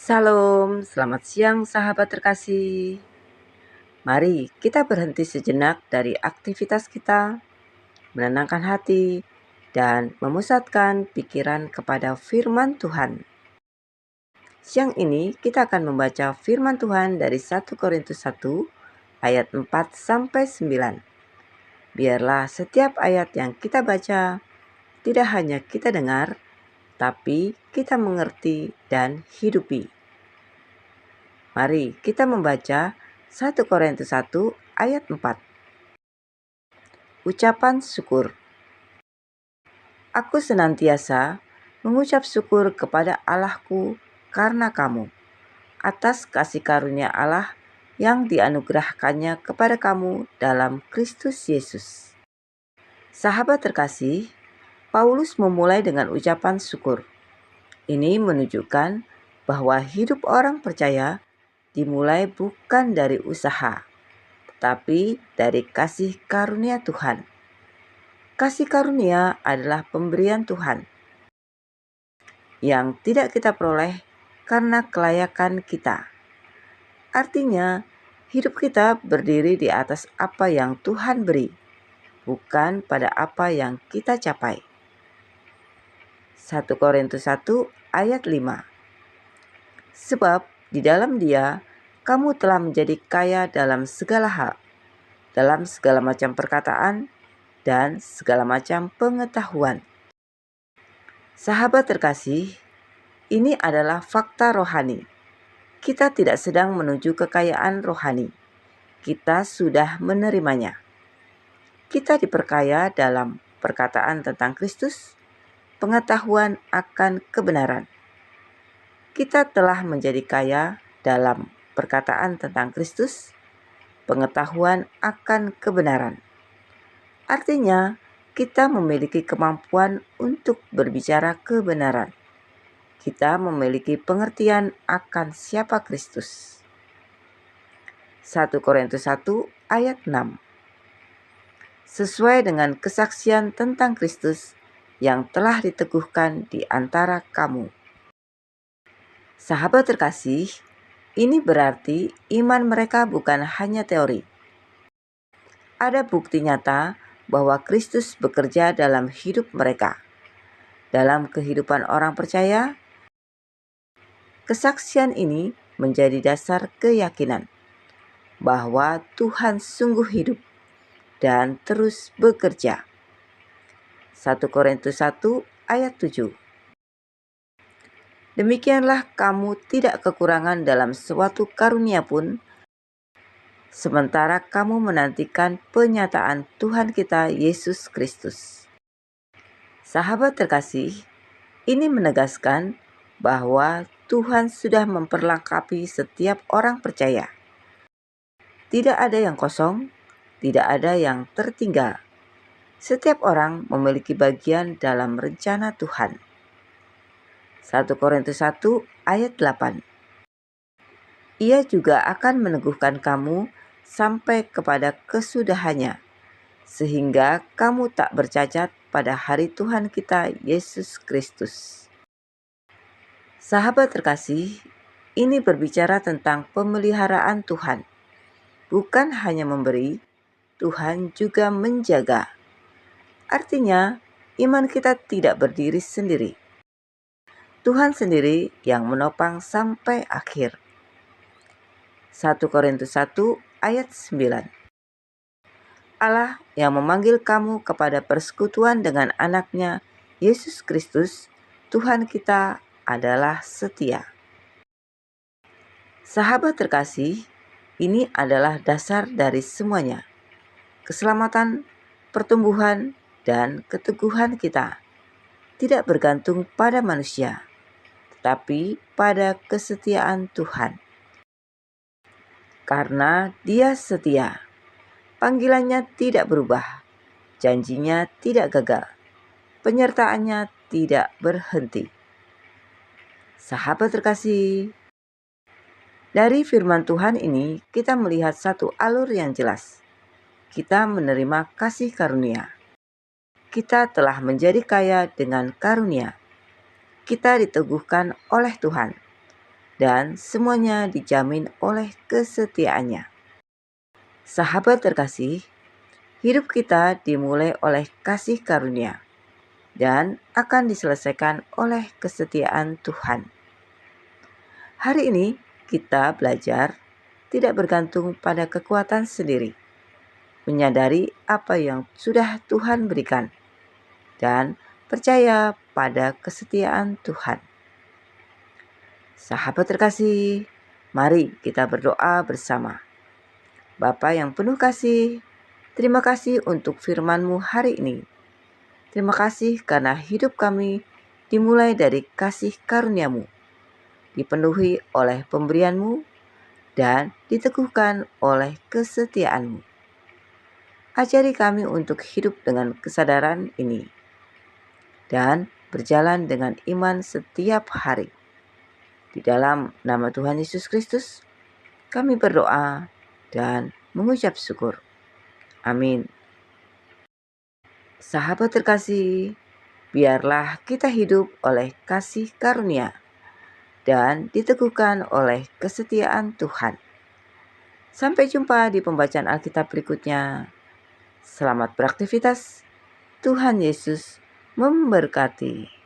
Salam, selamat siang sahabat terkasih. Mari kita berhenti sejenak dari aktivitas kita, menenangkan hati, dan memusatkan pikiran kepada firman Tuhan. Siang ini kita akan membaca firman Tuhan dari 1 Korintus 1 ayat 4-9. Biarlah setiap ayat yang kita baca tidak hanya kita dengar, tapi kita mengerti dan hidupi. Mari kita membaca 1 Korintus 1 ayat 4. Ucapan syukur. Aku senantiasa mengucap syukur kepada Allahku karena kamu, atas kasih karunia Allah yang dianugerahkannya kepada kamu dalam Kristus Yesus. Sahabat terkasih, Paulus memulai dengan ucapan syukur. Ini menunjukkan bahwa hidup orang percaya dimulai bukan dari usaha, tetapi dari kasih karunia Tuhan. Kasih karunia adalah pemberian Tuhan yang tidak kita peroleh karena kelayakan kita. Artinya, hidup kita berdiri di atas apa yang Tuhan beri, bukan pada apa yang kita capai. 1 Korintus 1 ayat 5. Sebab di dalam Dia kamu telah menjadi kaya dalam segala hal, dalam segala macam perkataan dan segala macam pengetahuan. Sahabat terkasih, ini adalah fakta rohani. Kita tidak sedang menuju kekayaan rohani. Kita sudah menerimanya. Kita diperkaya dalam perkataan tentang Kristus, pengetahuan akan kebenaran. Kita telah menjadi kaya dalam perkataan tentang Kristus, pengetahuan akan kebenaran. Artinya, kita memiliki kemampuan untuk berbicara kebenaran. Kita memiliki pengertian akan siapa Kristus. 1 Korintus 1 ayat 6. Sesuai dengan kesaksian tentang Kristus yang telah diteguhkan di antara kamu. Sahabat terkasih, ini berarti iman mereka bukan hanya teori. Ada bukti nyata bahwa Kristus bekerja dalam hidup mereka. Dalam kehidupan orang percaya, kesaksian ini menjadi dasar keyakinan bahwa Tuhan sungguh hidup dan terus bekerja. 1 Korintus 1 ayat 7. Demikianlah kamu tidak kekurangan dalam suatu karunia pun, sementara kamu menantikan penyataan Tuhan kita Yesus Kristus. Sahabat terkasih, ini menegaskan bahwa Tuhan sudah memperlengkapi setiap orang percaya. Tidak ada yang kosong, tidak ada yang tertinggal. Setiap orang memiliki bagian dalam rencana Tuhan. 1 Korintus 1 ayat 8. Ia juga akan meneguhkan kamu sampai kepada kesudahannya, sehingga kamu tak bercacat pada hari Tuhan kita Yesus Kristus. Sahabat terkasih, ini berbicara tentang pemeliharaan Tuhan. Bukan hanya memberi, Tuhan juga menjaga. Artinya, iman kita tidak berdiri sendiri. Tuhan sendiri yang menopang sampai akhir. 1 Korintus 1 ayat 9. Allah yang memanggil kamu kepada persekutuan dengan anaknya, Yesus Kristus, Tuhan kita adalah setia. Sahabat terkasih, ini adalah dasar dari semuanya. Keselamatan, pertumbuhan, dan keteguhan kita tidak bergantung pada manusia, tetapi pada kesetiaan Tuhan. Karena Dia setia, panggilannya tidak berubah, janjinya tidak gagal, penyertaannya tidak berhenti. Sahabat terkasih, dari firman Tuhan ini kita melihat satu alur yang jelas. Kita menerima kasih karunia. Kita telah menjadi kaya dengan karunia. Kita diteguhkan oleh Tuhan. dan semuanya dijamin oleh kesetiaannya. Sahabat terkasih, hidup kita dimulai oleh kasih karunia dan akan diselesaikan oleh kesetiaan Tuhan. Hari ini kita belajar tidak bergantung pada kekuatan sendiri, menyadari apa yang sudah Tuhan berikan, dan percaya pada kesetiaan Tuhan. Sahabat terkasih, mari kita berdoa bersama. Bapa yang penuh kasih, terima kasih untuk firman-Mu hari ini. Terima kasih karena hidup kami dimulai dari kasih karunia-Mu, dipenuhi oleh pemberian-Mu, dan diteguhkan oleh kesetiaan-Mu. Ajari kami untuk hidup dengan kesadaran ini dan berjalan dengan iman setiap hari. Di dalam nama Tuhan Yesus Kristus, kami berdoa dan mengucap syukur. Amin. Sahabat terkasih, biarlah kita hidup oleh kasih karunia dan diteguhkan oleh kesetiaan Tuhan. Sampai jumpa di pembacaan Alkitab berikutnya. Selamat beraktivitas. Tuhan Yesus memberkati.